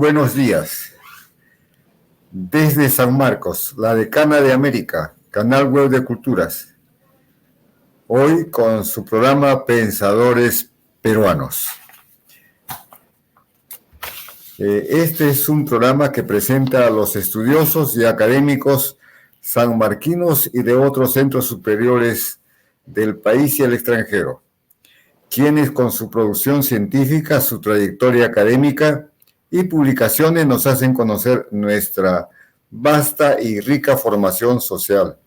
buenos días. Desde San Marcos, la Decana de América, Canal Web de Culturas. Hoy con su programa Pensadores Peruanos. Este es un programa que presenta a los estudiosos y académicos sanmarquinos y de otros centros superiores del país y el extranjero, quienes con su producción científica, su trayectoria académica y publicaciones nos hacen conocer nuestra vasta y rica formación social.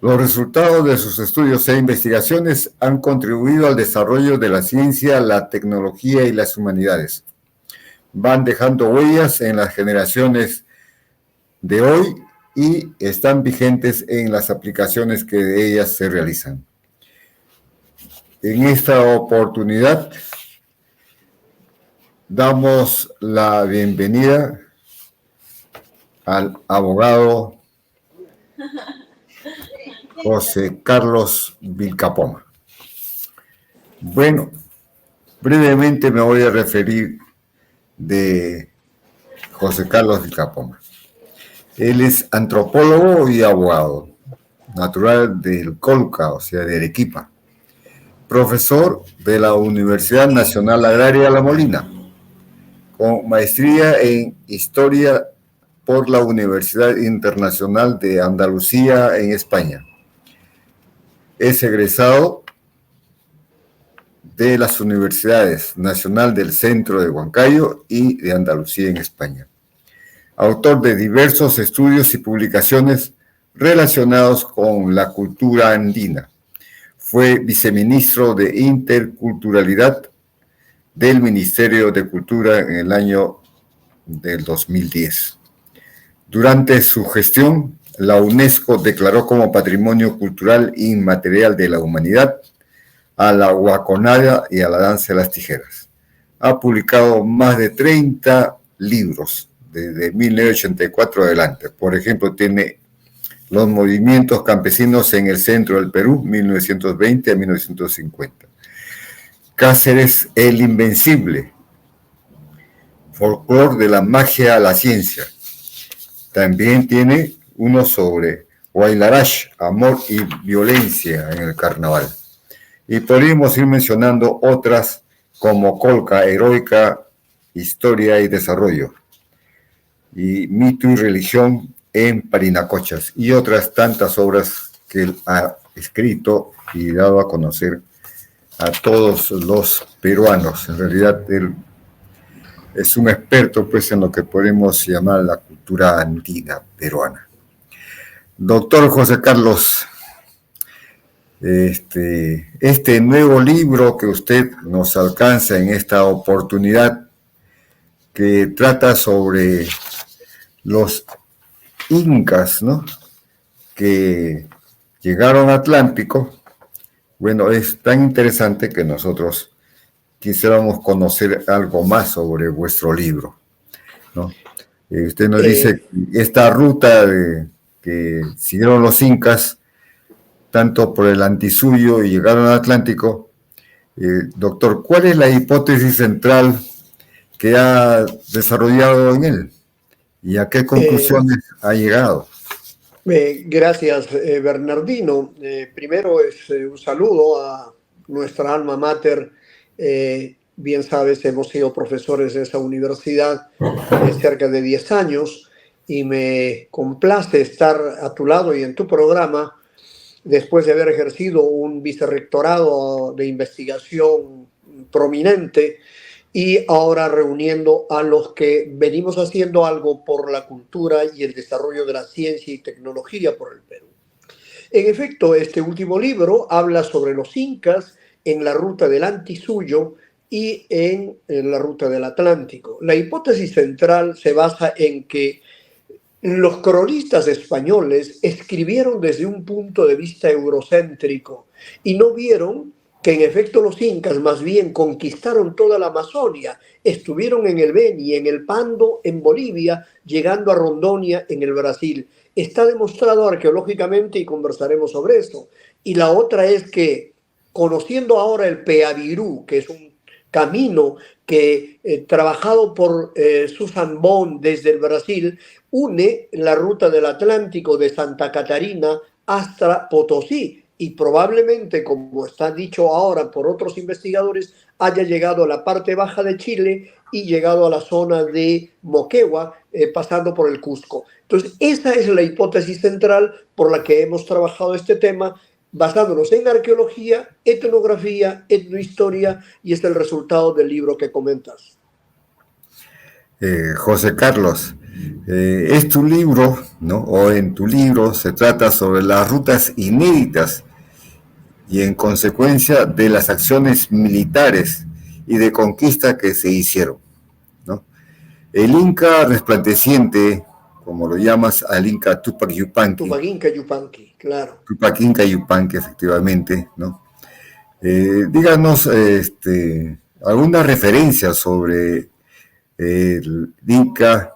Los resultados de sus estudios e investigaciones han contribuido al desarrollo de la ciencia, la tecnología y las humanidades. Van dejando huellas en las generaciones de hoy y están vigentes en las aplicaciones que de ellas se realizan. En esta oportunidad damos la bienvenida al abogado José Carlos Vilcapoma. Bueno, brevemente me voy a referir de José Carlos Vilcapoma. Él es antropólogo y abogado, natural del Colca, o sea, de Arequipa, profesor de la Universidad Nacional Agraria La Molina, con maestría en Historia por la Universidad Internacional de Andalucía en España. Es egresado de las Universidades Nacional del Centro de Huancayo y de Andalucía en España. Autor de diversos estudios y publicaciones relacionados con la cultura andina. Fue viceministro de Interculturalidad del Ministerio de Cultura en el año del 2010. Durante su gestión, la UNESCO declaró como Patrimonio Cultural Inmaterial de la Humanidad a la guaconada y a la danza de las tijeras. Ha publicado más de 30 libros desde 1984 adelante. Por ejemplo, tiene Los movimientos campesinos en el centro del Perú, 1920 a 1950. Cáceres, el Invencible, Folclor de la magia a la ciencia. También tiene uno sobre Huaylarash, amor y violencia en el carnaval. Y podríamos ir mencionando otras como Colca, heroica, historia y desarrollo. Y mito y religión en Parinacochas. Y otras tantas obras que él ha escrito y dado a conocer a todos los peruanos. En realidad, él es un experto pues, en lo que podemos llamar la cultura andina peruana. Doctor José Carlos, este nuevo libro que usted nos alcanza en esta oportunidad, que trata sobre los incas, ¿no?, que llegaron al Atlántico. Bueno, es tan interesante que nosotros quisiéramos conocer algo más sobre vuestro libro, ¿no? Usted nos dice esta ruta que siguieron los incas, tanto por el Antisuyo y llegaron al Atlántico. Doctor, ¿cuál es la hipótesis central que ha desarrollado en él? ¿Y a qué conclusiones ha llegado? Gracias, Bernardino. Primero es un saludo a nuestra alma mater. Bien sabes, hemos sido profesores de esa universidad cerca de 10 años y me complace estar a tu lado y en tu programa después de haber ejercido un vicerrectorado de investigación prominente y ahora reuniendo a los que venimos haciendo algo por la cultura y el desarrollo de la ciencia y tecnología por el Perú. En efecto, este último libro habla sobre los incas en la ruta del Antisuyo y en la ruta del Atlántico. La hipótesis central se basa en que los cronistas españoles escribieron desde un punto de vista eurocéntrico y no vieron que en efecto los incas más bien conquistaron toda la Amazonia, estuvieron en el Beni, en el Pando, en Bolivia, llegando a Rondônia, en el Brasil. Está demostrado arqueológicamente y conversaremos sobre eso. Y la otra es que, conociendo ahora el Peavirú, que es un camino que, trabajado por Susan Bond desde el Brasil, une la ruta del Atlántico de Santa Catarina hasta Potosí y probablemente, como está dicho ahora por otros investigadores, haya llegado a la parte baja de Chile y llegado a la zona de Moquegua, pasando por el Cusco. Entonces, esa es la hipótesis central por la que hemos trabajado este tema, basándonos en arqueología, etnografía, etnohistoria, y es el resultado del libro que comentas. José Carlos, es tu libro, ¿no? O en tu libro se trata sobre las rutas inéditas y en consecuencia de las acciones militares y de conquista que se hicieron, ¿no? El Inca resplandeciente, como lo llamas al Inca Tupac Yupanqui, Tupac Inca Yupanqui, claro. Tupac Inca Yupanqui, efectivamente, ¿no? Díganos alguna referencia sobre el Inca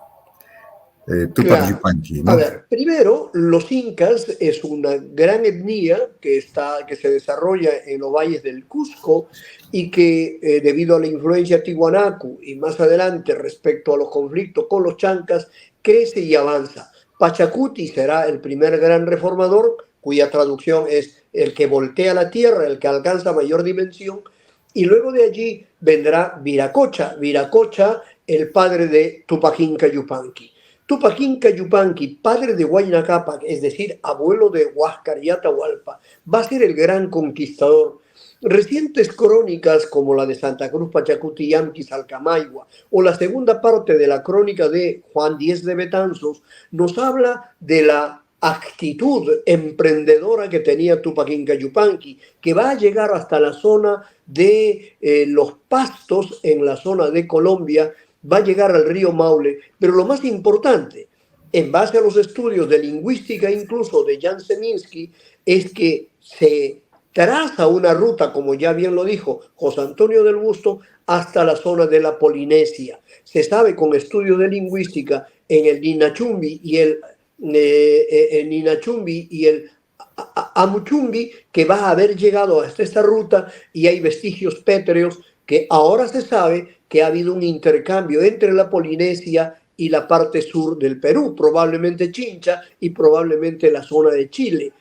Tupac Claro. Yupanqui, A ¿no? ver, primero, los incas es una gran etnia que se desarrolla en los valles del Cusco y que debido a la influencia tiwanaku y más adelante respecto a los conflictos con los chancas, crece y avanza. Pachacuti será el primer gran reformador, cuya traducción es el que voltea la tierra, el que alcanza mayor dimensión, y luego de allí vendrá Viracocha, Viracocha, el padre de Tupac Inca Yupanqui. Tupac Inca Yupanqui, padre de Huayna Cápac, es decir, abuelo de Huáscar y Atahualpa, va a ser el gran conquistador. Recientes crónicas como la de Santa Cruz Pachacuti y Amquis Alcamaigua o la segunda parte de la crónica de Juan Díez de Betanzos nos habla de la actitud emprendedora que tenía Tupac Inca Yupanqui, que va a llegar hasta la zona de los Pastos, en la zona de Colombia, va a llegar al río Maule, pero lo más importante, en base a los estudios de lingüística incluso de Jan Seminsky, es que se traza una ruta, como ya bien lo dijo José Antonio del Busto, hasta la zona de la Polinesia. Se sabe con estudios de lingüística en el Ninachumbi y el Amuchumbi que va a haber llegado hasta esta ruta y hay vestigios pétreos que ahora se sabe que ha habido un intercambio entre la Polinesia y la parte sur del Perú, probablemente Chincha y probablemente la zona de Chile.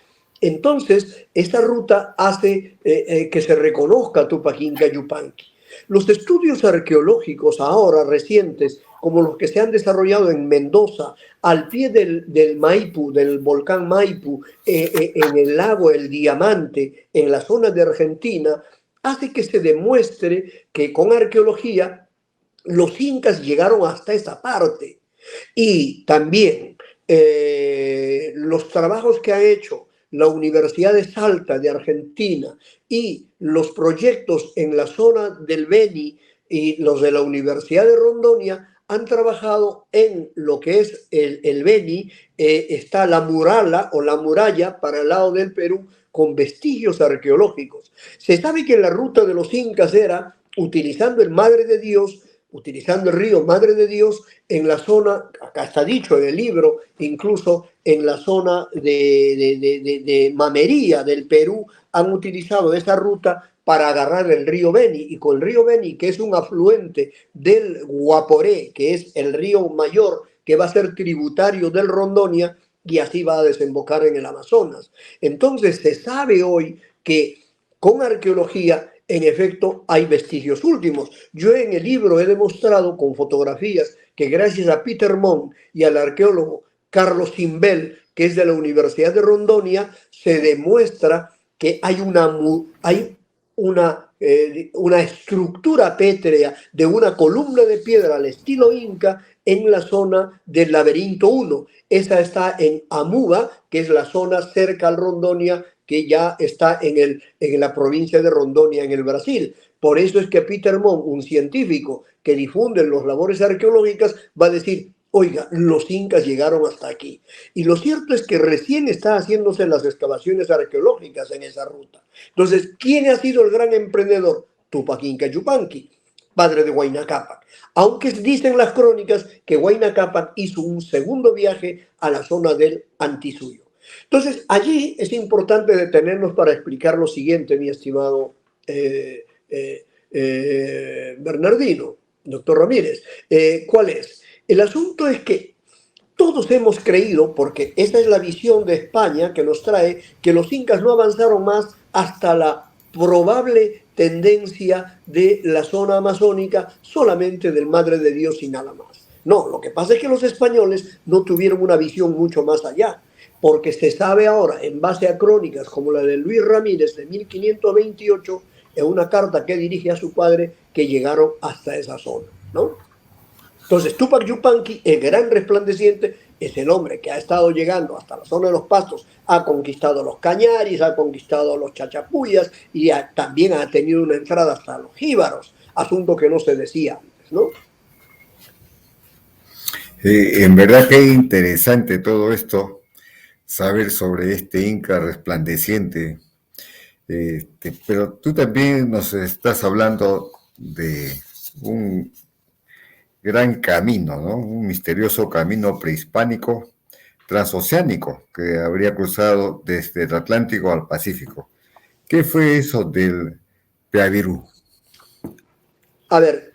Entonces, esta ruta hace que se reconozca Tupac Inca Yupanqui. Los estudios arqueológicos ahora recientes, como los que se han desarrollado en Mendoza, al pie del Maipu, del volcán Maipu, en el lago El Diamante, en la zona de Argentina, hace que se demuestre que con arqueología los incas llegaron hasta esa parte. Y también los trabajos que ha hecho la Universidad de Salta de Argentina y los proyectos en la zona del Beni y los de la Universidad de Rondonia han trabajado en lo que es el Beni. Está la muralla o la muralla para el lado del Perú con vestigios arqueológicos. Se sabe que la ruta de los incas era utilizando el Madre de Dios, utilizando el río Madre de Dios en la zona, acá está dicho en el libro, incluso en la zona de Mamería del Perú, han utilizado esa ruta para agarrar el río Beni, y con el río Beni, que es un afluente del Guaporé, que es el río mayor que va a ser tributario del Rondonia, y así va a desembocar en el Amazonas. Entonces se sabe hoy que con arqueología en efecto hay vestigios últimos. Yo en el libro he demostrado con fotografías que gracias a Peter Montt y al arqueólogo Carlos Simbel, que es de la Universidad de Rondonia, se demuestra que hay una estructura pétrea de una columna de piedra al estilo inca en la zona del laberinto 1. Esa está en Amuba, que es la zona cerca al Rondonia, que ya está en la provincia de Rondonia, en el Brasil. Por eso es que Peter Montt, un científico que difunde los labores arqueológicas, va a decir, oiga, los incas llegaron hasta aquí. Y lo cierto es que recién está haciéndose las excavaciones arqueológicas en esa ruta. Entonces, ¿quién ha sido el gran emprendedor? Tupac Inca Yupanqui, padre de Huayna Cápac. Aunque dicen las crónicas que Huayna Cápac hizo un segundo viaje a la zona del Antisuyo. Entonces, allí es importante detenernos para explicar lo siguiente, mi estimado Bernardino, doctor Ramírez. ¿Cuál es? El asunto es que todos hemos creído, porque esa es la visión de España que nos trae, que los incas no avanzaron más hasta la probable tendencia de la zona amazónica, solamente del Madre de Dios y nada más. No, lo que pasa es que los españoles no tuvieron una visión mucho más allá, porque se sabe ahora, en base a crónicas como la de Luis Ramírez de 1528, en una carta que dirige a su padre, que llegaron hasta esa zona, ¿no? Entonces, Tupac Yupanqui, el gran resplandeciente, es el hombre que ha estado llegando hasta la zona de los Pastos, ha conquistado los Cañaris, ha conquistado los Chachapuyas y también ha tenido una entrada hasta los Jíbaros, asunto que no se decía antes, ¿no? En verdad que interesante todo esto, saber sobre este Inca resplandeciente. Pero tú también nos estás hablando de un gran camino, ¿no? Un misterioso camino prehispánico transoceánico que habría cruzado desde el Atlántico al Pacífico. ¿Qué fue eso del Peavirú? A ver,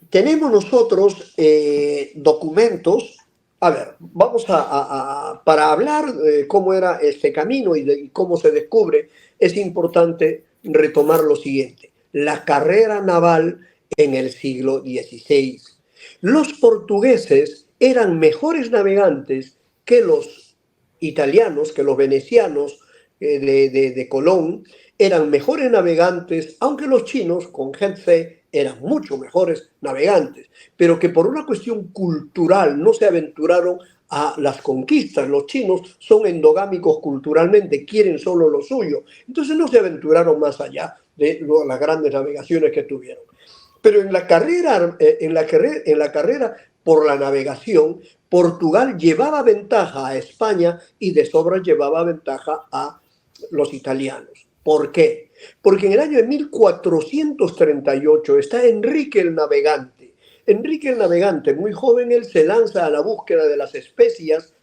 tenemos nosotros documentos. A ver, vamos para hablar de cómo era este camino y cómo se descubre, es importante retomar lo siguiente. La carrera naval en el siglo XVI. Los portugueses eran mejores navegantes que los italianos, que los venecianos de Colón, eran mejores navegantes, aunque los chinos con Henzhou eran mucho mejores navegantes, pero que por una cuestión cultural no se aventuraron a las conquistas. Los chinos son endogámicos culturalmente, quieren solo lo suyo, entonces no se aventuraron más allá de las grandes navegaciones que tuvieron. Pero en la carrera por la navegación, Portugal llevaba ventaja a España y de sobra llevaba ventaja a los italianos. ¿Por qué? Porque en el año de 1438 está Enrique el Navegante. Enrique el Navegante, muy joven, él se lanza a la búsqueda de las especias,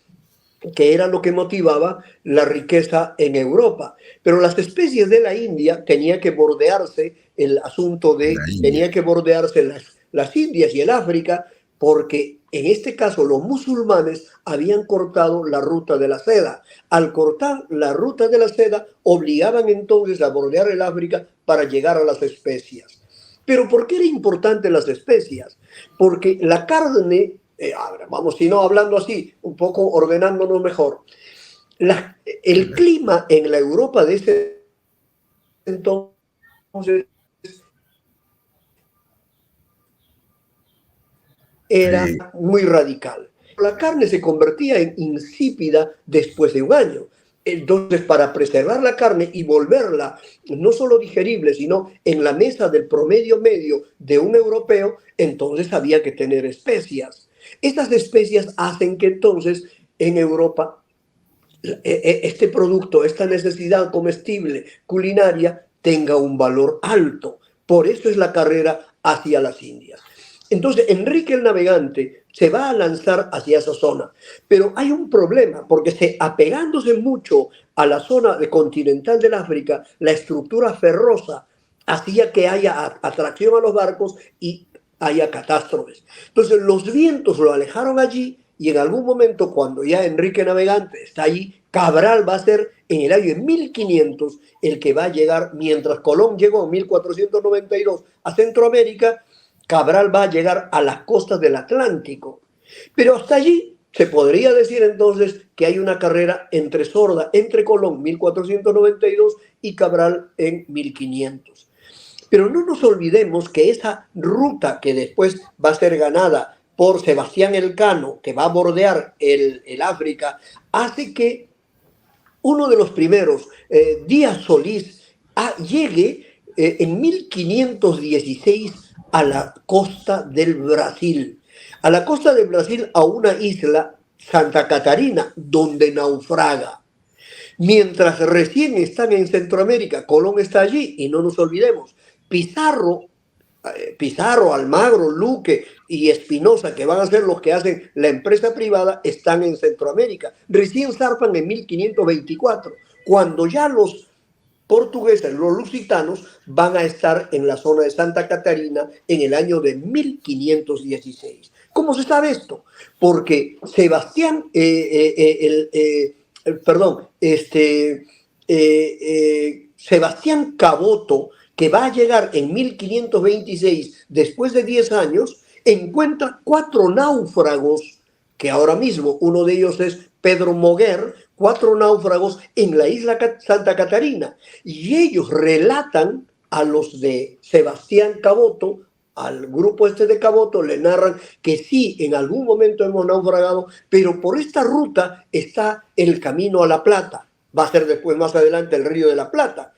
que era lo que motivaba la riqueza en Europa. Pero las especies de la India tenía que bordearse el asunto tenía que bordearse las Indias y el África, porque en este caso los musulmanes habían cortado la ruta de la seda. Al cortar la ruta de la seda, obligaban entonces a bordear el África para llegar a las especias. Pero ¿por qué era importante las especias? Porque la carne, vamos, si no hablando así, un poco ordenándonos mejor, el clima en la Europa de ese entonces era muy radical. La carne se convertía en insípida después de un año. Entonces, para preservar la carne y volverla no solo digerible, sino en la mesa del promedio medio de un europeo, entonces había que tener especias. Estas especias hacen que entonces en Europa este producto, esta necesidad comestible culinaria tenga un valor alto. Por eso es la carrera hacia las Indias. Entonces, Enrique el Navegante se va a lanzar hacia esa zona, pero hay un problema, porque apegándose mucho a la zona continental del África, la estructura ferrosa hacía que haya atracción a los barcos y haya catástrofes. Entonces, los vientos lo alejaron allí y en algún momento, cuando ya Enrique Navegante está allí, Cabral va a ser en el año 1500 el que va a llegar, mientras Colón llegó en 1492 a Centroamérica, Cabral va a llegar a las costas del Atlántico. Pero hasta allí se podría decir entonces que hay una carrera sorda entre Colón 1492 y Cabral en 1500. Pero no nos olvidemos que esa ruta que después va a ser ganada por Sebastián Elcano, que va a bordear el África, hace que uno de los primeros, Díaz Solís, llegue en 1516 a la costa del Brasil. A la costa del Brasil, a una isla, Santa Catarina, donde naufraga. Mientras recién están en Centroamérica, Colón está allí, y no nos olvidemos, Pizarro, Almagro, Luque y Espinosa, que van a ser los que hacen la empresa privada, están en Centroamérica. Recién zarpan en 1524. cuando ya los portugueses, los lusitanos, van a estar en la zona de Santa Catarina en el año de 1516. ¿Cómo se sabe esto? Porque Sebastián, perdón, Sebastián Caboto, que va a llegar en 1526, después de 10 años, encuentra 4 náufragos, que ahora mismo uno de ellos es Pedro Moguer, 4 náufragos en la isla Santa Catarina. Y ellos relatan a los de Sebastián Caboto, al grupo este de Caboto, le narran que sí, en algún momento hemos naufragado, pero por esta ruta está el camino a La Plata. Va a ser después, más adelante, el Río de la Plata.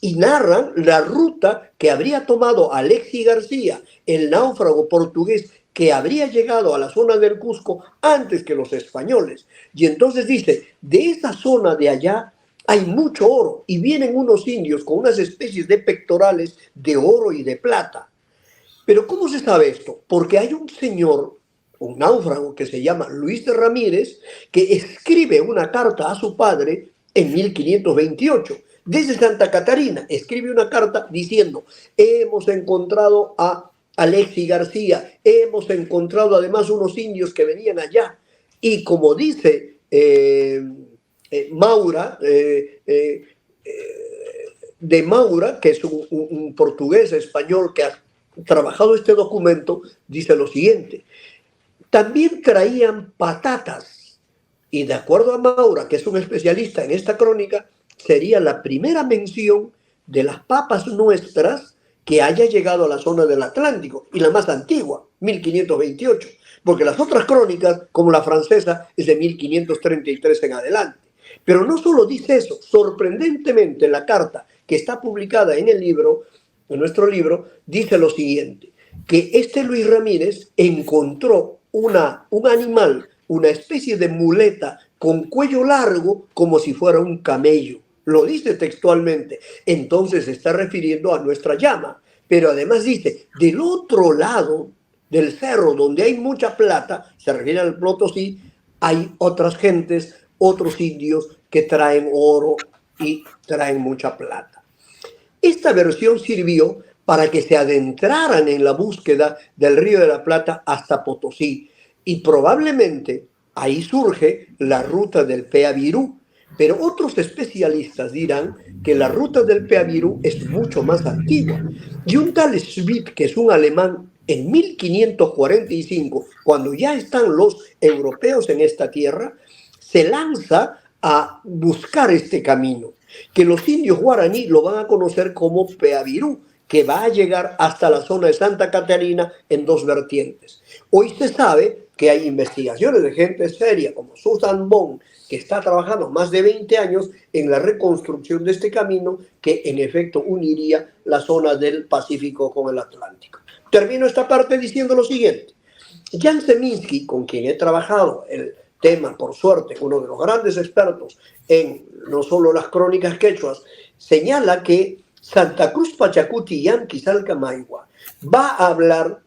Y narran la ruta que habría tomado Alexis García, el náufrago portugués, que habría llegado a la zona del Cusco antes que los españoles. Y entonces dice, de esa zona de allá hay mucho oro y vienen unos indios con unas especies de pectorales de oro y de plata. Pero ¿cómo se sabe esto? Porque hay un señor, un náufrago que se llama Luis de Ramírez, que escribe una carta a su padre en 1528. Desde Santa Catarina escribe una carta diciendo, hemos encontrado a Alexis García, hemos encontrado además unos indios que venían allá. Y como dice Maura, de Maura, que es un portugués español que ha trabajado este documento, dice lo siguiente: también traían patatas, y de acuerdo a Maura, que es un especialista en esta crónica, sería la primera mención de las papas nuestras que haya llegado a la zona del Atlántico, y la más antigua, 1528, porque las otras crónicas, como la francesa, es de 1533 en adelante. Pero no solo dice eso, sorprendentemente la carta que está publicada en el libro, en nuestro libro, dice lo siguiente, que este Luis Ramírez encontró un animal, una especie de muleta con cuello largo como si fuera un camello. Lo dice textualmente. Entonces se está refiriendo a nuestra llama. Pero además dice, del otro lado del cerro donde hay mucha plata, se refiere al Potosí, hay otras gentes, otros indios que traen oro y traen mucha plata. Esta versión sirvió para que se adentraran en la búsqueda del Río de la Plata hasta Potosí. Y probablemente ahí surge la ruta del Peavirú. Pero otros especialistas dirán que la ruta del Peavirú es mucho más antigua. Y un tal Schmidt, que es un alemán, en 1545, cuando ya están los europeos en esta tierra, se lanza a buscar este camino, que los indios guaraní lo van a conocer como Peavirú, que va a llegar hasta la zona de Santa Catarina en 2 vertientes. Hoy se sabe que hay investigaciones de gente seria como Susan Bond, que está trabajando más de 20 años en la reconstrucción de este camino que en efecto uniría la zona del Pacífico con el Atlántico. Termino esta parte diciendo lo siguiente. Jan Zeminski, con quien he trabajado el tema, por suerte, uno de los grandes expertos en no solo las crónicas quechuas, señala que Santa Cruz Pachacuti y Anquizalcamaigua va a hablar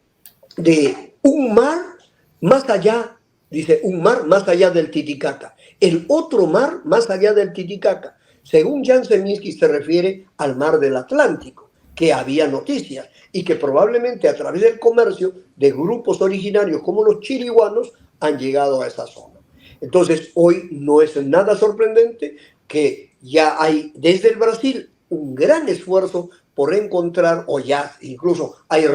de un mar más allá, dice, un mar más allá del Titicaca, el otro mar más allá del Titicaca. Según Jan Zeminski se refiere al mar del Atlántico, que había noticias y que probablemente a través del comercio de grupos originarios como los chiriguanos han llegado a esa zona. Entonces hoy no es nada sorprendente que ya hay desde el Brasil un gran esfuerzo por encontrar, o ya incluso hay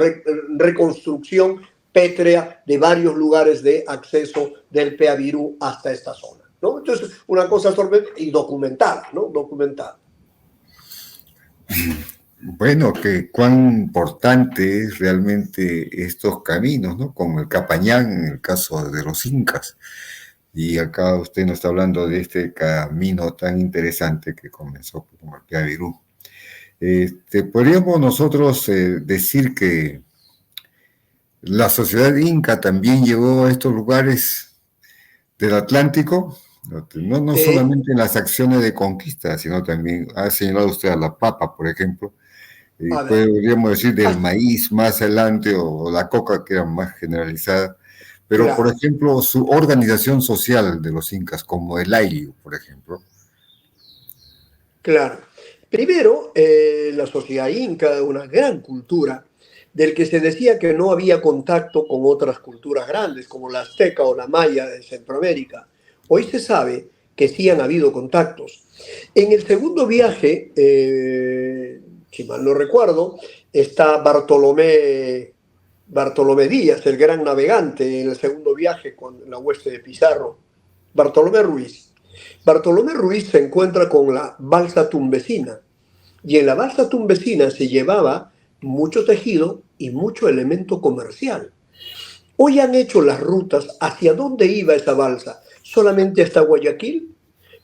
reconstrucción pétrea de varios lugares de acceso del Peavirú hasta esta zona, ¿no? Entonces, una cosa sorprendente y documentada, ¿no? Documentada. Bueno, que cuán importante es realmente estos caminos, ¿no? Como el Capañán en el caso de los incas. Y acá usted nos está hablando de este camino tan interesante que comenzó con el Peavirú. Podríamos nosotros decir que la sociedad inca también llegó a estos lugares del Atlántico, no solamente en las acciones de conquista, sino también ha señalado usted a la papa, por ejemplo, podríamos decir del maíz más adelante o la coca que era más generalizada, pero claro, por ejemplo su organización social de los incas, como el ayllu, por ejemplo. Claro. Primero, la sociedad inca, una gran cultura, del que se decía que no había contacto con otras culturas grandes, como la azteca o la maya de Centroamérica. Hoy se sabe que sí han habido contactos. En el segundo viaje, si mal no recuerdo, está Bartolomé Díaz, el gran navegante, en el segundo viaje con la hueste de Pizarro. Bartolomé Ruiz. Bartolomé Ruiz se encuentra con la balsa tumbesina y en la balsa tumbesina se llevaba mucho tejido y mucho elemento comercial. Hoy han hecho las rutas hacia dónde iba esa balsa, solamente hasta Guayaquil,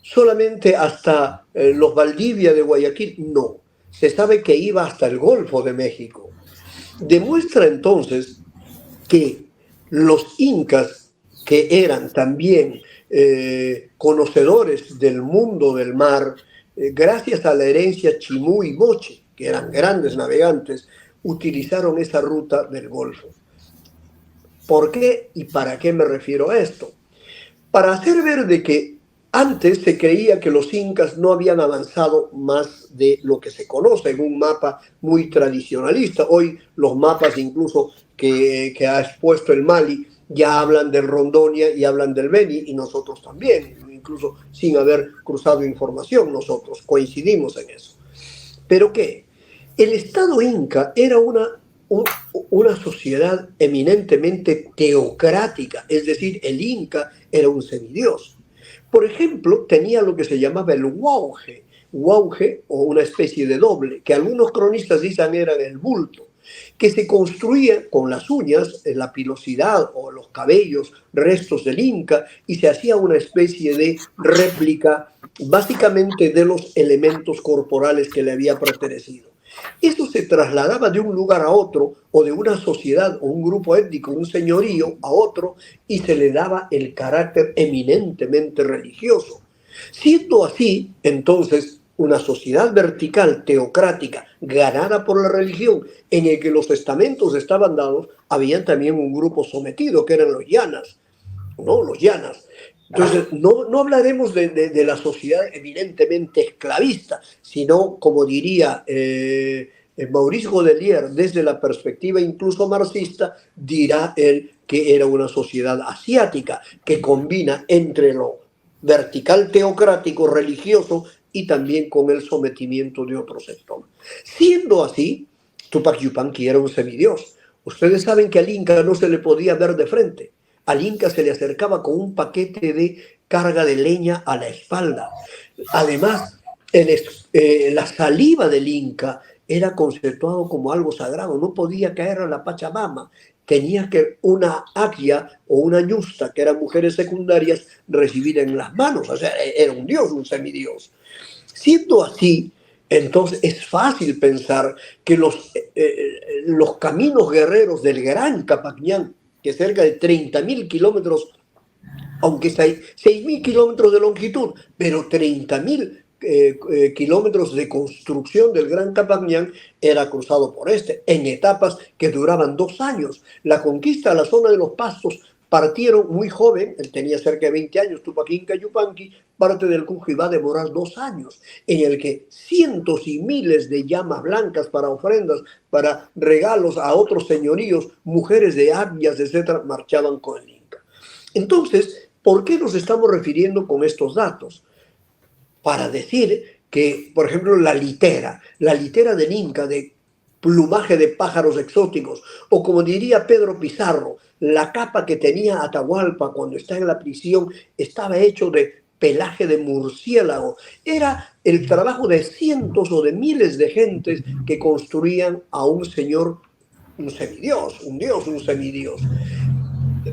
solamente hasta los Valdivia de Guayaquil, no, se sabe que iba hasta el Golfo de México. Demuestra entonces que los incas, que eran también conocedores del mundo del mar, gracias a la herencia Chimú y Moche, que eran grandes navegantes, utilizaron esa ruta del Golfo. ¿Por qué y para qué me refiero a esto? Para hacer ver de que antes se creía que los incas no habían avanzado más de lo que se conoce en un mapa muy tradicionalista. Hoy los mapas incluso que ha expuesto el Mali ya hablan del Rondonia y hablan del Beni, y nosotros también, incluso sin haber cruzado información, nosotros coincidimos en eso. ¿Pero qué? El Estado inca era una sociedad eminentemente teocrática, es decir, el inca era un semidios. Por ejemplo, tenía lo que se llamaba el huauge o una especie de doble, que algunos cronistas dicen era el bulto, que se construía con las uñas, la pilosidad o los cabellos, restos del inca, y se hacía una especie de réplica básicamente de los elementos corporales que le había pertenecido. Eso se trasladaba de un lugar a otro, o de una sociedad o un grupo étnico, un señorío a otro, y se le daba el carácter eminentemente religioso. Siendo así, entonces, una sociedad vertical, teocrática, ganada por la religión, en el que los estamentos estaban dados, había también un grupo sometido, que eran los llanas, ¿no? Los llanas. Entonces, no hablaremos de la sociedad evidentemente esclavista, sino, como diría Maurice Godelier, desde la perspectiva incluso marxista, dirá él que era una sociedad asiática, que combina entre lo vertical teocrático religioso y también con el sometimiento de otro sector. Siendo así, Tupac Yupanqui era un semidios. Ustedes saben que al Inca no se le podía ver de frente. Al Inca se le acercaba con un paquete de carga de leña a la espalda. Además, la saliva del Inca era conceptuado como algo sagrado, no podía caer a la Pachamama. Tenía que una agia o una ñusta, que eran mujeres secundarias, recibir en las manos. O sea, era un dios, un semidios. Siendo así, entonces es fácil pensar que los caminos guerreros del Gran Capacñán, que cerca de 30.000 kilómetros, aunque 6.000 kilómetros de longitud, pero 30.000 kilómetros de construcción del Gran Capacñán, era cruzado por en etapas que duraban 2 años. La conquista de la zona de los Pastos partieron muy joven, él tenía cerca de 20 años, Tupac Inca Yupanqui, parte del Cusco, y va a demorar 2 años, en el que cientos y miles de llamas blancas para ofrendas, para regalos a otros señoríos, mujeres de Abyas, etcétera, marchaban con el Inca. Entonces, ¿por qué nos estamos refiriendo con estos datos? Para decir que, por ejemplo, la litera del Inca, de plumaje de pájaros exóticos, o como diría Pedro Pizarro, la capa que tenía Atahualpa cuando está en la prisión estaba hecho de pelaje de murciélago. Era el trabajo de cientos o de miles de gentes que construían a un señor, un semidios, un dios, un semidios.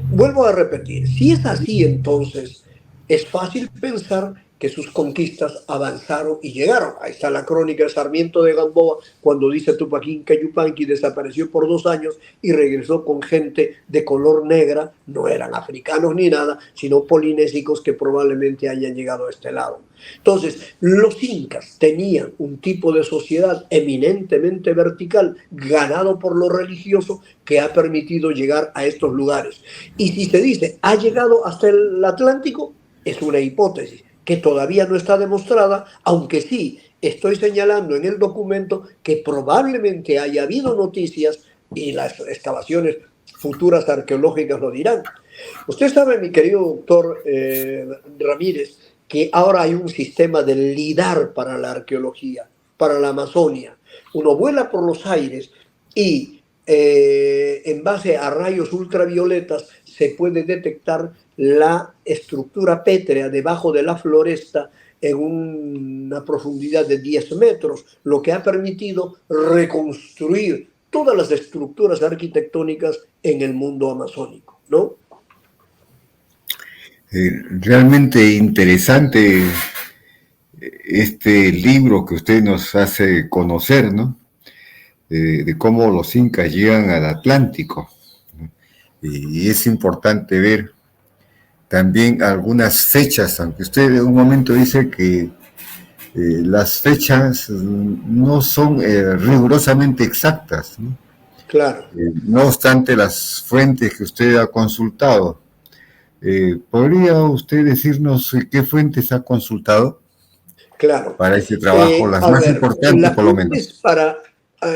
Vuelvo a repetir, si es así, entonces es fácil pensar que sus conquistas avanzaron y llegaron. Ahí está la crónica de Sarmiento de Gamboa, cuando dice Tupac Inca Yupanqui desapareció por 2 años y regresó con gente de color negra, no eran africanos ni nada, sino polinésicos que probablemente hayan llegado a este lado. Entonces, los incas tenían un tipo de sociedad eminentemente vertical, ganado por lo religioso, que ha permitido llegar a estos lugares. Y si se dice, ¿ha llegado hasta el Atlántico? Es una hipótesis que todavía no está demostrada, aunque sí estoy señalando en el documento que probablemente haya habido noticias y las excavaciones futuras arqueológicas lo dirán. Usted sabe, mi querido doctor Ramírez, que ahora hay un sistema de LIDAR para la arqueología, para la Amazonia. Uno vuela por los aires y en base a rayos ultravioletas se puede detectar la estructura pétrea debajo de la floresta en una profundidad de 10 metros, lo que ha permitido reconstruir todas las estructuras arquitectónicas en el mundo amazónico, ¿no? Realmente interesante este libro que usted nos hace conocer, ¿no? De cómo los incas llegan al Atlántico. Y es importante ver también algunas fechas, aunque usted en un momento dice que las fechas no son rigurosamente exactas, ¿no? Claro, No obstante las fuentes que usted ha consultado. ¿Podría usted decirnos qué fuentes ha consultado claro. para este trabajo? Las A más ver, importantes, las por lo menos. fuentes para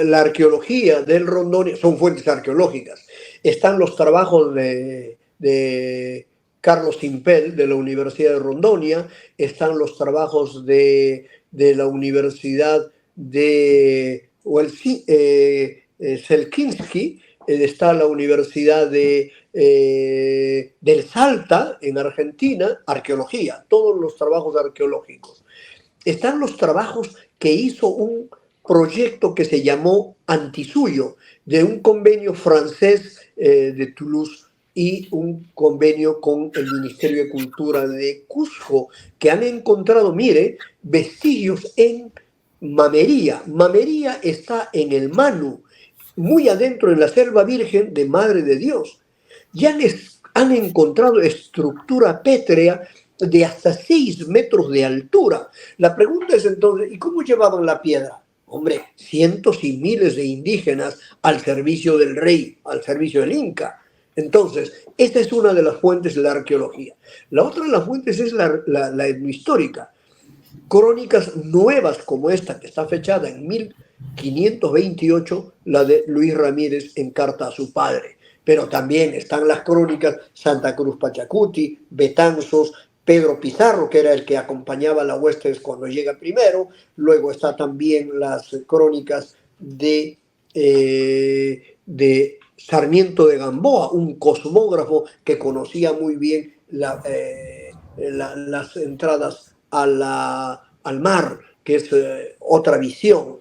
la arqueología del Rondônia son fuentes arqueológicas. Están los trabajos de Carlos Timpel de la Universidad de Rondônia, están los trabajos de la Universidad de Selkinski, está la Universidad del Salta en Argentina, arqueología, todos los trabajos arqueológicos. Están los trabajos que hizo un proyecto que se llamó Antisuyo, de un convenio francés de Toulouse y un convenio con el Ministerio de Cultura de Cusco, que han encontrado, mire, vestigios en Mamería. Mamería está en el Manu, muy adentro en la selva virgen de Madre de Dios. Ya han encontrado estructura pétrea de hasta 6 metros de altura. La pregunta es entonces, ¿y cómo llevaban la piedra? Hombre, cientos y miles de indígenas al servicio del rey, al servicio del Inca. Entonces, esta es una de las fuentes de la arqueología. La otra de las fuentes es la etnohistórica. Crónicas nuevas como esta, que está fechada en 1528, la de Luis Ramírez en carta a su padre. Pero también están las crónicas Santa Cruz Pachacuti, Betanzos, Pedro Pizarro, que era el que acompañaba a la huestes cuando llega primero. Luego está también las crónicas de Sarmiento de Gamboa, un cosmógrafo que conocía muy bien las entradas al mar, que es otra visión.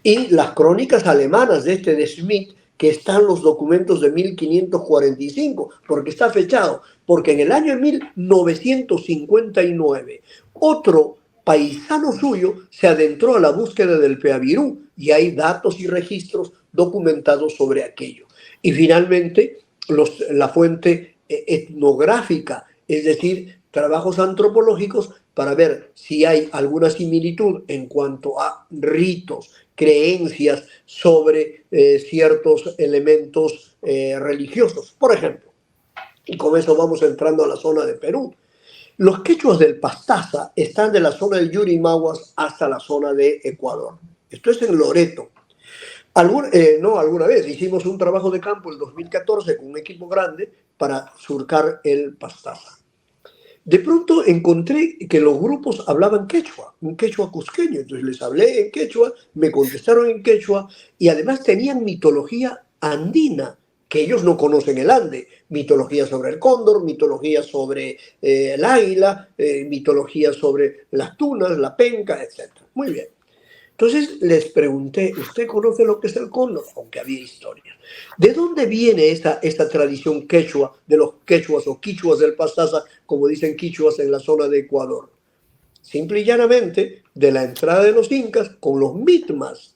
Y las crónicas alemanas de de Schmidt, que están los documentos de 1545, porque está fechado, porque en el año 1959 otro paisano suyo se adentró a la búsqueda del Peavirú y hay datos y registros documentados sobre aquello. Y finalmente la fuente etnográfica, es decir, trabajos antropológicos para ver si hay alguna similitud en cuanto a ritos, creencias sobre ciertos elementos religiosos. Por ejemplo, y con eso vamos entrando a la zona de Perú. Los quechuas del Pastaza están de la zona del Yurimaguas hasta la zona de Ecuador. Esto es en Loreto. Alguna vez hicimos un trabajo de campo en 2014 con un equipo grande para surcar el Pastaza. De pronto encontré que los grupos hablaban quechua, un quechua cusqueño. Entonces les hablé en quechua, me contestaron en quechua y además tenían mitología andina, que ellos no conocen el Ande. Mitología sobre el cóndor, mitología sobre el águila, mitología sobre las tunas, la penca, etc. Muy bien. Entonces les pregunté, ¿usted conoce lo que es el cóndor? Aunque había historia. ¿De dónde viene esta tradición quechua, de los quechuas o quichuas del Pastaza, como dicen quichuas en la zona de Ecuador? Simple y llanamente, de la entrada de los incas con los mitmas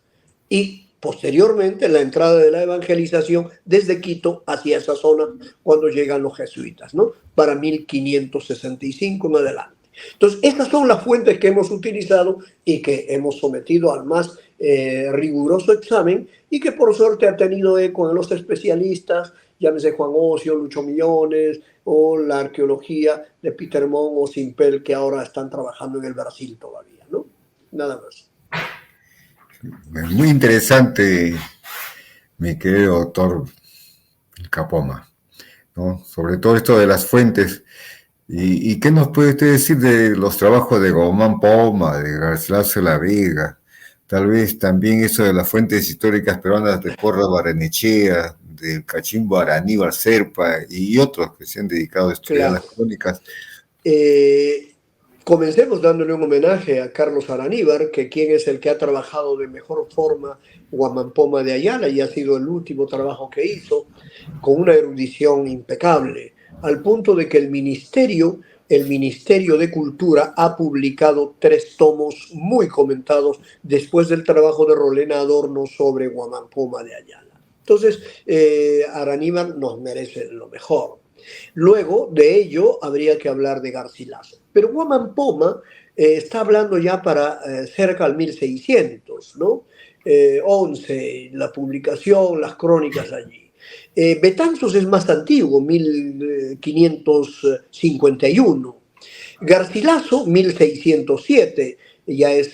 y posteriormente la entrada de la evangelización desde Quito hacia esa zona cuando llegan los jesuitas, ¿no? Para 1565 en adelante. Entonces, estas son las fuentes que hemos utilizado y que hemos sometido al más riguroso examen y que por suerte ha tenido eco en los especialistas, llámese Juan Ocio, Lucho Millones o la arqueología de Peter Mon o Simpel, que ahora están trabajando en el Brasil todavía, ¿no? Nada más. Muy interesante, mi querido doctor Capoma, ¿no? Sobre todo esto de las fuentes. ¿Y qué nos puede usted decir de los trabajos de Gomán Poma, de Garcilaso de la Vega? Tal vez también eso de las fuentes históricas peruanas de Porras Barrenechea, del Cachimbo Aníbal Serpa y otros que se han dedicado a estudiar Claro. las crónicas. Eh, Comencemos dándole un homenaje a Carlos Araníbar, que quien es el que ha trabajado de mejor forma Guamampoma de Ayala y ha sido el último trabajo que hizo, con una erudición impecable, al punto de que el Ministerio de Cultura, ha publicado 3 tomos muy comentados después del trabajo de Rolena Adorno sobre Guamampoma de Ayala. Entonces, Araníbar nos merece lo mejor. Luego de ello habría que hablar de Garcilaso. Pero Guamampoma está hablando ya para cerca al 1600, ¿no? 11, la publicación, las crónicas allí. Betanzos es más antiguo, 1551. Garcilaso, 1607, ya es,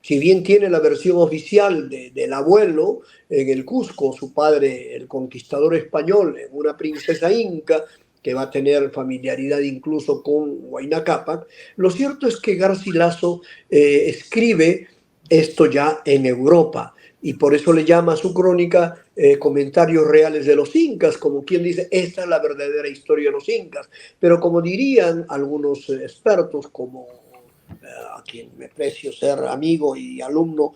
si bien tiene la versión oficial del abuelo en el Cusco, su padre, el conquistador español, en una princesa inca, que va a tener familiaridad incluso con Huayna Cápac, lo cierto es que Garcilaso escribe esto ya en Europa, y por eso le llama a su crónica Comentarios Reales de los Incas, como quien dice, esta es la verdadera historia de los Incas. Pero como dirían algunos expertos, como a quien me precio ser amigo y alumno,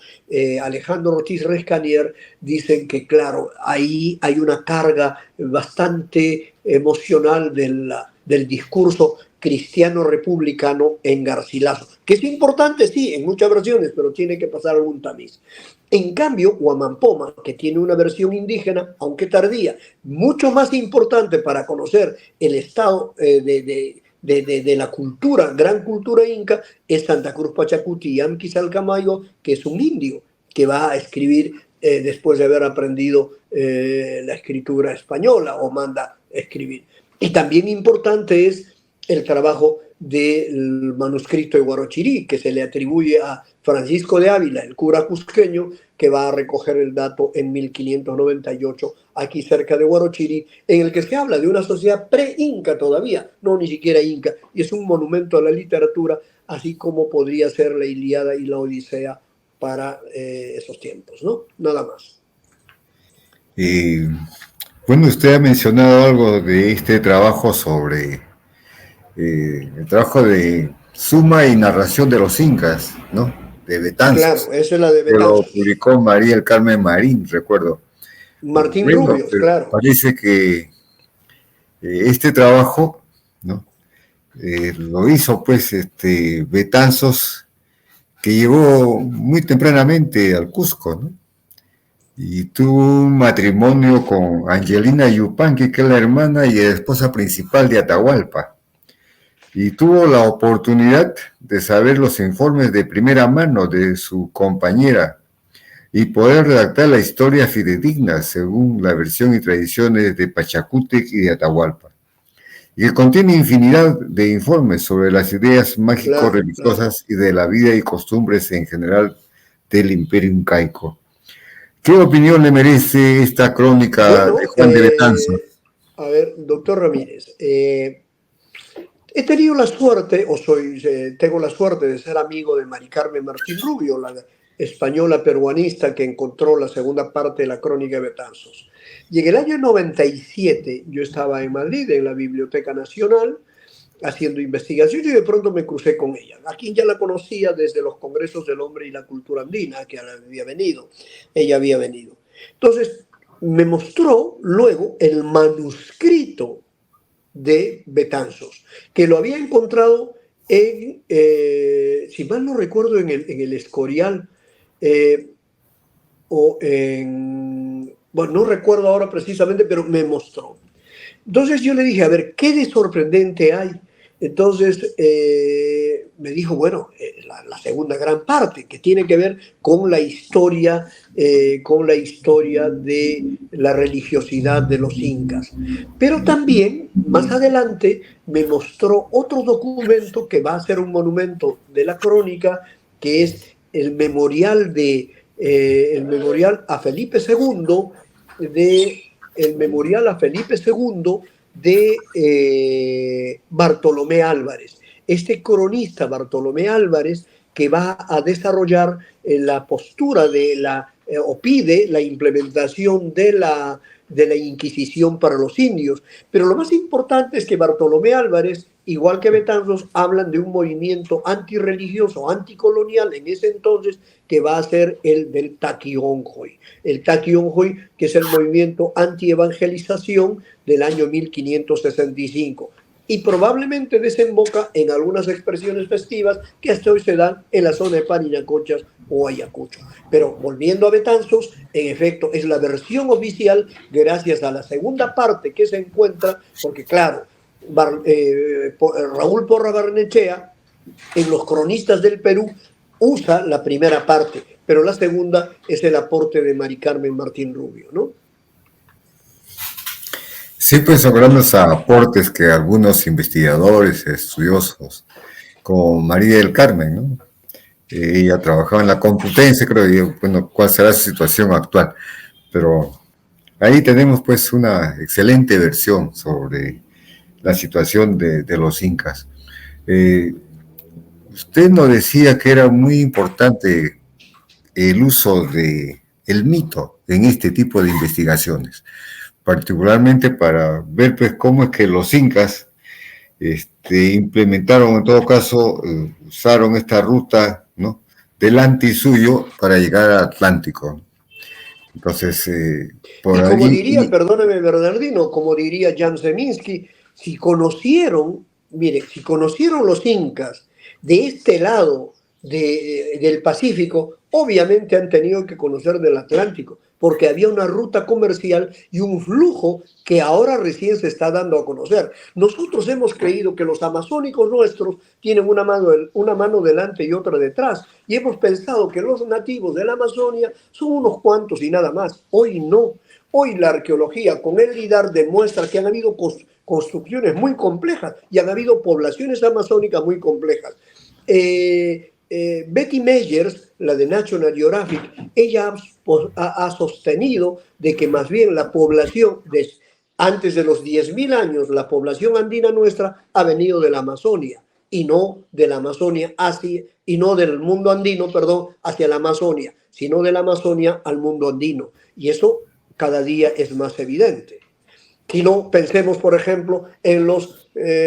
Alejandro Ortiz Rescanier, dicen que, claro, ahí hay una carga bastante emocional del discurso cristiano republicano en Garcilaso, que es importante, sí, en muchas versiones, pero tiene que pasar algún tamiz. En cambio, Guamampoma, que tiene una versión indígena, aunque tardía, mucho más importante para conocer el estado de la cultura, gran cultura inca, es Santa Cruz Pachacuti y Amquis Alcamayo, que es un indio que va a escribir después de haber aprendido la escritura española, o manda a escribir. Y también importante es el trabajo del manuscrito de Guarochirí, que se le atribuye a Francisco de Ávila, el cura cusqueño, que va a recoger el dato en 1598, aquí cerca de Guarochirí, en el que se habla de una sociedad pre-inca todavía, no ni siquiera inca, y es un monumento a la literatura, así como podría ser la Ilíada y la Odisea para esos tiempos, ¿no? Nada más. Y bueno, usted ha mencionado algo de este trabajo sobre el trabajo de suma y narración de los incas, ¿no? De Betanzos, Claro, esa es la de que lo Betanzos. publicó María del Carmen Marín, recuerdo. Martín Bueno, Rubios, pero claro. parece que este trabajo, ¿no? Lo hizo pues Betanzos, que llegó muy tempranamente al Cusco, ¿no? Y tuvo un matrimonio con Angelina Yupanqui, que es la hermana y esposa principal de Atahualpa. Y tuvo la oportunidad de saber los informes de primera mano de su compañera y poder redactar la historia fidedigna según la versión y tradiciones de Pachacútec y de Atahualpa, y que contiene infinidad de informes sobre las ideas Claro, claro. mágico-religiosas y de la vida y costumbres en general del imperio incaico. ¿Qué opinión le merece esta crónica de Bueno, Juan de Betanzos? a ver, doctor Ramírez, he tenido la suerte, tengo la suerte de ser amigo de Mari Carmen Martín Rubio, la española peruanista que encontró la segunda parte de la crónica de Betanzos. Y en el año 97 yo estaba en Madrid, en la Biblioteca Nacional, haciendo investigación, y de pronto me crucé con ella, a quien ya la conocía desde los congresos del hombre y la cultura andina, que había venido, ella había venido. Entonces, me mostró luego el manuscrito de Betanzos, que lo había encontrado en, si mal no recuerdo, en el Escorial, eh, o en, bueno, no recuerdo ahora precisamente, pero me mostró. Entonces yo le dije, a ver, ¿qué de sorprendente hay? Entonces me dijo, bueno, la segunda gran parte, que tiene que ver con la historia de la religiosidad de los incas. Pero también, más adelante, me mostró otro documento que va a ser un monumento de la crónica, que es el memorial de el memorial a Felipe II de Bartolomé Álvarez. Este cronista Bartolomé Álvarez que va a desarrollar la postura o pide la implementación de la Inquisición para los indios. Pero lo más importante es que Bartolomé Álvarez, igual que Betanzos, hablan de un movimiento antirreligioso, anticolonial en ese entonces, que va a ser el del Taquionjoy. El Taquionjoy, que es el movimiento antievangelización del año 1565. Y probablemente desemboca en algunas expresiones festivas que hasta hoy se dan en la zona de Parinacochas o Ayacucho. Pero volviendo a Betanzos, en efecto, es la versión oficial gracias a la segunda parte que se encuentra, porque claro, Raúl Porra Barnechea, en los cronistas del Perú, usa la primera parte, pero la segunda es el aporte de Mari Carmen Martín Rubio, ¿no? Sí, pues hablando de aportes que algunos investigadores, estudiosos, como María del Carmen, ¿no? Ella trabajaba en la Complutense, creo, y bueno, cuál será su situación actual. Pero ahí tenemos pues una excelente versión sobre la situación de los incas. Usted nos decía que era muy importante el uso de el mito en este tipo de investigaciones, particularmente para ver pues cómo es que los incas implementaron, en todo caso, usaron esta ruta, ¿no?, delante suyo para llegar al Atlántico. Entonces, por Y como allí... diría, perdóneme Bernardino, como diría Jan Zeminski, si conocieron, mire, si conocieron los incas de este lado del Pacífico, obviamente han tenido que conocer del Atlántico, porque había una ruta comercial y un flujo que ahora recién se está dando a conocer. Nosotros hemos creído que los amazónicos nuestros tienen una mano delante y otra detrás, y hemos pensado que los nativos de la Amazonia son unos cuantos y nada más. Hoy no. Hoy la arqueología con el LIDAR demuestra que han habido construcciones muy complejas y han habido poblaciones amazónicas muy complejas. Betty Meyers, la de National Geographic, ella ha sostenido de que más bien la población, antes de los 10.000 años, la población andina nuestra ha venido de la Amazonia y no de la Amazonia y no del mundo andino, perdón, hacia la Amazonia, sino de la Amazonia al mundo andino. Y eso cada día es más evidente. Si no, pensemos, por ejemplo, en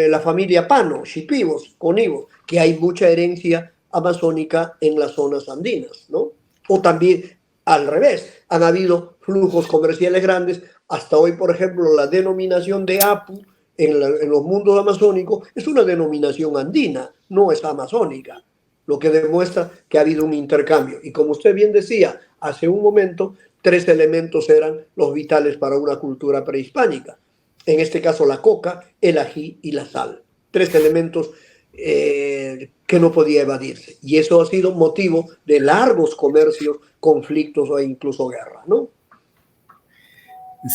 la familia Pano, Shipibos, Conibos, que hay mucha herencia amazónica en las zonas andinas, ¿no? O también al revés, han habido flujos comerciales grandes. Hasta hoy, por ejemplo, la denominación de Apu en los mundos amazónicos es una denominación andina, no es amazónica, lo que demuestra que ha habido un intercambio. Y como usted bien decía hace un momento, 3 elementos eran los vitales para una cultura prehispánica. En este caso la coca, el ají y la sal. 3 elementos que no podía evadirse. Y eso ha sido motivo de largos comercios, conflictos o incluso guerra, ¿no?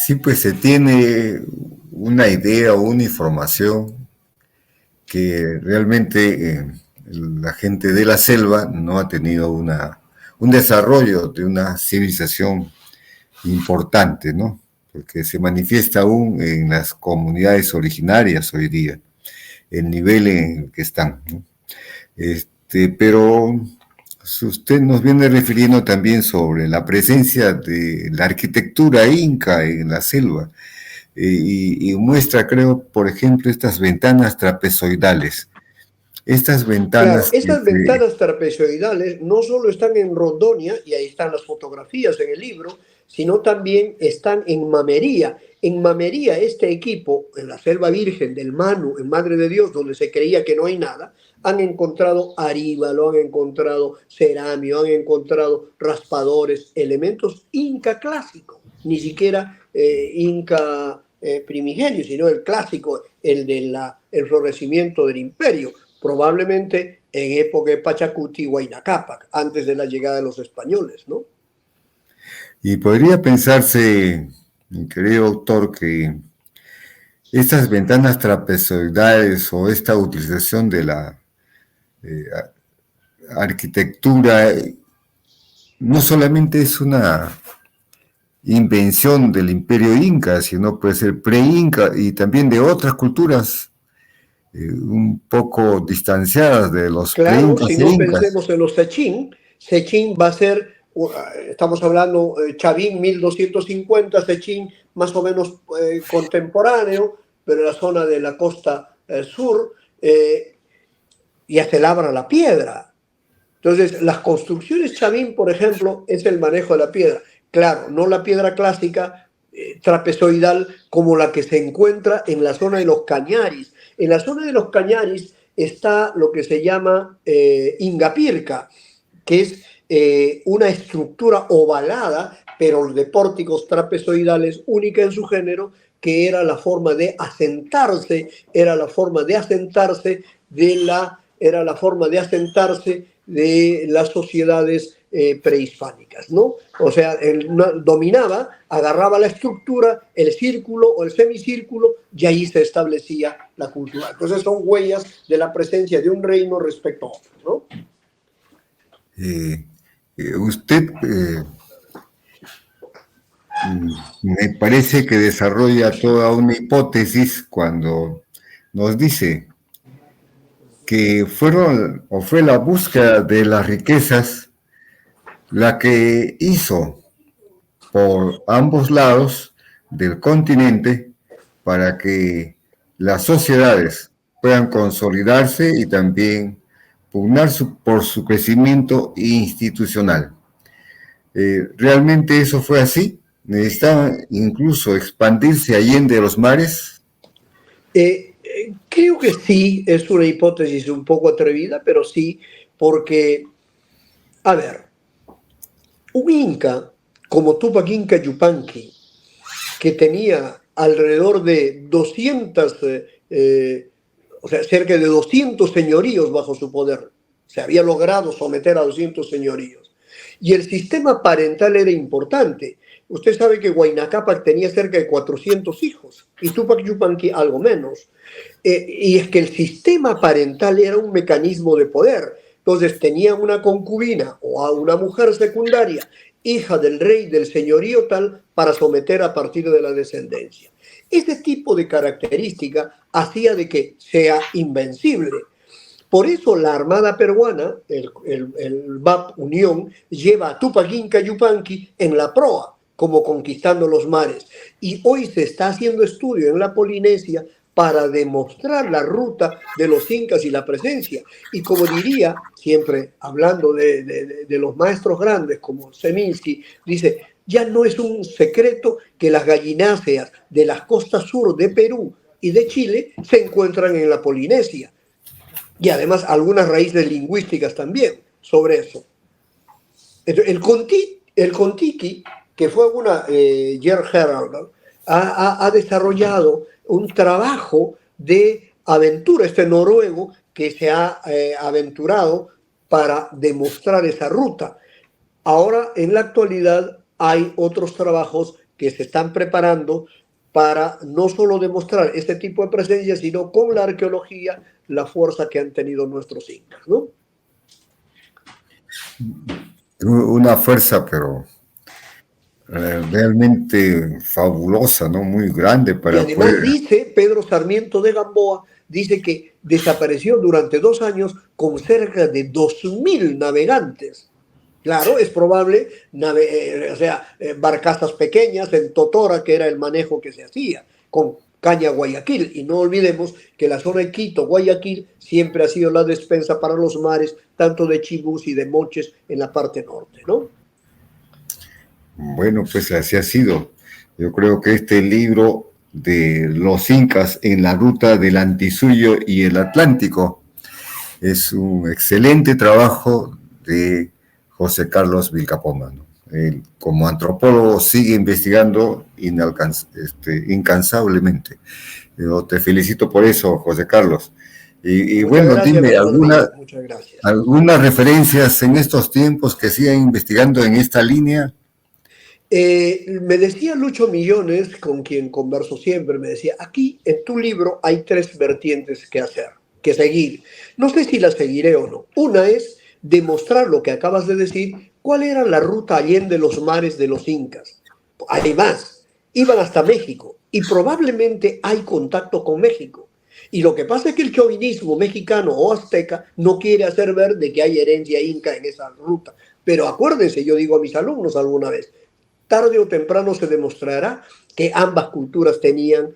Sí, pues se tiene una idea o una información que realmente la gente de la selva no ha tenido un desarrollo de una civilización importante, ¿no? Porque se manifiesta aún en las comunidades originarias hoy día, el nivel en el que están, ¿no? Pero usted nos viene refiriendo también sobre la presencia de la arquitectura inca en la selva, y muestra, creo, por ejemplo, estas ventanas trapezoidales. Estas Claro, ventanas estas ventanas trapezoidales no solo están en Rondonia, y ahí están las fotografías en el libro, sino también están en Mamería. En Mamería, este equipo, en la selva virgen del Manu, en Madre de Dios, donde se creía que no hay nada, han encontrado aríbalo, han encontrado ceramio, han encontrado raspadores, elementos inca clásicos, ni siquiera inca primigenio, sino el clásico, el florecimiento del imperio, probablemente en época de Pachacuti y Huayna Cápac, antes de la llegada de los españoles, ¿no? Y podría pensarse, mi querido autor, que estas ventanas trapezoidales o esta utilización de la eh, arquitectura no solamente es una invención del imperio inca, sino puede ser pre-inca y también de otras culturas un poco distanciadas de los Claro, si pre-incas e no incas. pensemos en los Sechín, Sechín va a ser, estamos hablando, Chavín 1250, Sechín más o menos contemporáneo, pero en la zona de la costa sur, ya se labra la piedra. Entonces, las construcciones Chavín, por ejemplo, es el manejo de la piedra. Claro, no la piedra clásica trapezoidal como la que se encuentra en la zona de los Cañaris. En la zona de los Cañaris está lo que se llama Ingapirca, que es una estructura ovalada, pero de pórticos trapezoidales, única en su género, que era la forma de asentarse, era la forma de asentarse era la forma de asentarse de las sociedades prehispánicas, ¿no? O sea, él dominaba, agarraba la estructura, el círculo o el semicírculo, y ahí se establecía la cultura. Entonces son huellas de la presencia de un reino respecto a otro, ¿no? Usted me parece que desarrolla toda una hipótesis cuando nos dice que fueron o fue la búsqueda de las riquezas la que hizo por ambos lados del continente para que las sociedades puedan consolidarse y también pugnar por su crecimiento institucional. ¿Realmente eso fue así? ¿Necesitaban incluso expandirse allende los mares? Creo que sí, es una hipótesis un poco atrevida, pero sí, porque, a ver, un inca como Tupac Inca Yupanqui, que tenía alrededor de 200, o sea, cerca de 200 señoríos bajo su poder, se había logrado someter a 200 señoríos. Y el sistema parental era importante. Usted sabe que Huayna Cápac tenía cerca de 400 hijos y Tupac Yupanqui algo menos. Y es que el sistema parental era un mecanismo de poder. Entonces tenían una concubina o a una mujer secundaria, hija del rey del señorío tal, para someter a partir de la descendencia. Ese tipo de característica hacía de que sea invencible. Por eso la Armada Peruana, el BAP Unión, lleva a Tupac Inca Yupanqui en la proa, como conquistando los mares. Y hoy se está haciendo estudio en la Polinesia para demostrar la ruta de los incas y la presencia. Y como diría, siempre hablando de los maestros grandes como Seminsky, dice, ya no es un secreto que las gallináceas de las costas sur de Perú y de Chile se encuentran en la Polinesia. Y además algunas raíces lingüísticas también sobre eso. Entonces, el Contiki, que fue una Gerd Herald, ha desarrollado un trabajo de aventura, este noruego que se ha aventurado para demostrar esa ruta. Ahora, en la actualidad, hay otros trabajos que se están preparando para no solo demostrar este tipo de presencia, sino con la arqueología, la fuerza que han tenido nuestros incas, ¿no? Una fuerza, pero realmente fabulosa, ¿no? Muy grande Y para además poder... dice Pedro Sarmiento de Gamboa, dice que desapareció durante 2 años con cerca de 2000 navegantes. Claro, es probable, o sea, barcazas pequeñas en Totora, que era el manejo que se hacía, con caña Guayaquil. Y no olvidemos que la zona de Quito, Guayaquil, siempre ha sido la despensa para los mares, tanto de chibús y de moches en la parte norte, ¿no? Bueno, pues así ha sido. Yo creo que este libro de los incas en la ruta del Antisuyo y el Atlántico es un excelente trabajo de José Carlos Vilcapoma, ¿no? Él, como antropólogo, sigue investigando incansablemente. Yo te felicito por eso, José Carlos. Y Muchas bueno, gracias, dime, Bernardino, muchas gracias. algunas referencias en estos tiempos que sigan investigando en esta línea? Me decía Lucho Millones, con quien converso siempre, me decía, aquí en tu libro hay 3 vertientes que hacer, que seguir. No sé si las seguiré o no. Una es demostrar lo que acabas de decir, ¿Cuál era la ruta allende los mares de los incas? Además, iban hasta México y probablemente hay contacto con México. Y lo que pasa es que el chauvinismo mexicano o azteca no quiere hacer ver de que hay herencia inca en esa ruta. Pero acuérdense, yo digo a mis alumnos alguna vez, tarde o temprano se demostrará que ambas culturas tenían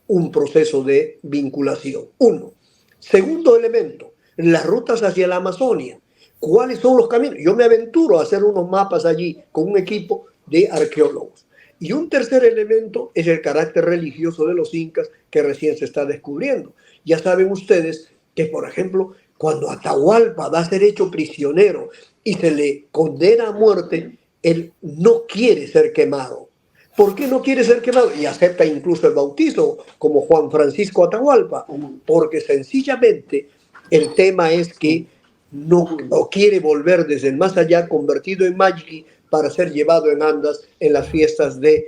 un proceso de vinculación. Uno. Segundo elemento, las rutas hacia la Amazonia. ¿Cuáles son los caminos? Yo me aventuro a hacer unos mapas allí con un equipo de arqueólogos. Y un tercer elemento es el carácter religioso de los incas que recién se está descubriendo. Ya saben ustedes que, por ejemplo, cuando Atahualpa va a ser hecho prisionero y se le condena a muerte, él no quiere ser quemado. ¿Por qué no quiere ser quemado? Y acepta incluso el bautizo, como Juan Francisco Atahualpa, porque sencillamente el tema es que no quiere volver desde el más allá convertido en Maggi para ser llevado en andas en las fiestas de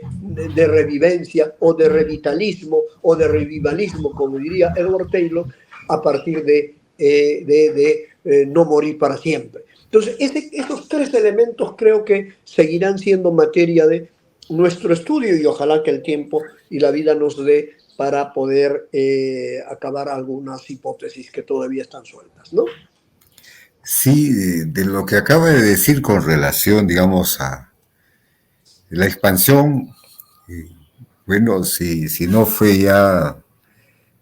revivencia o de revitalismo o de revivalismo, como diría Edward Taylor, a partir de no morir para siempre. Entonces, esos tres elementos creo que seguirán siendo materia de nuestro estudio y ojalá que el tiempo y la vida nos dé para poder acabar algunas hipótesis que todavía están sueltas, ¿no? Sí, de lo que acaba de decir con relación, digamos, a la expansión, bueno, si no fue ya,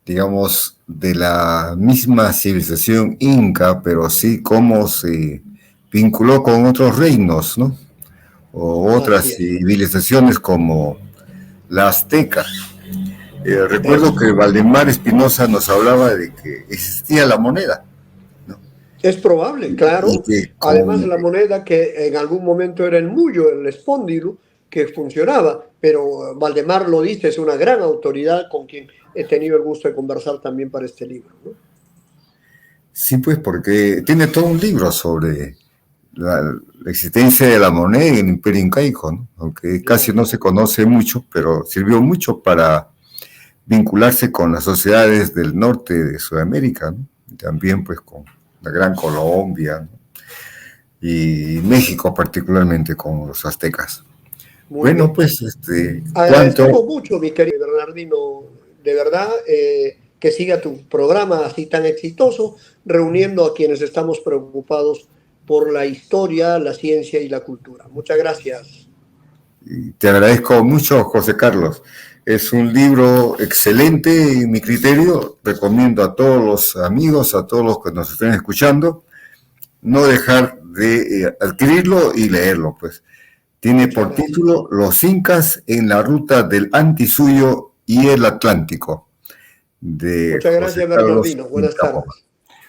digamos, de la misma civilización inca, pero sí cómo se vinculó con otros reinos, ¿no? O otras civilizaciones como la azteca. Recuerdo que Valdemar Espinosa nos hablaba de que existía la moneda. Es probable, claro. Además, la moneda que en algún momento era el mullo, el espóndilo, que funcionaba, pero Valdemar lo dice, es una gran autoridad con quien he tenido el gusto de conversar también para este libro, ¿no? Sí, pues porque tiene todo un libro sobre la existencia de la moneda en el Imperio Incaico, ¿no? Aunque casi no se conoce mucho, pero sirvió mucho para vincularse con las sociedades del norte de Sudamérica, ¿no? Y también pues con la Gran Colombia, ¿no? Y México particularmente con los aztecas. Muy bueno, bien. Pues agradezco mucho, mi querido Bernardino, de verdad, que siga tu programa así tan exitoso, reuniendo a quienes estamos preocupados por la historia, la ciencia y la cultura. Muchas gracias. Te agradezco mucho, José Carlos. Es un libro excelente y mi criterio recomiendo a todos los amigos, a todos los que nos estén escuchando, no dejar de adquirirlo y leerlo, pues. Tiene por título Los Incas en la ruta del Antisuyo y el Atlántico. Muchas gracias, Bernardino. Buenas tardes.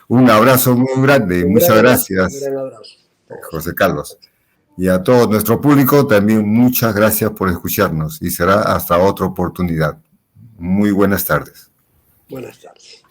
Un abrazo muy grande. Muchas gracias, un gran abrazo. José Carlos. Y a todo nuestro público también muchas gracias por escucharnos y será hasta otra oportunidad. Muy buenas tardes. Buenas tardes.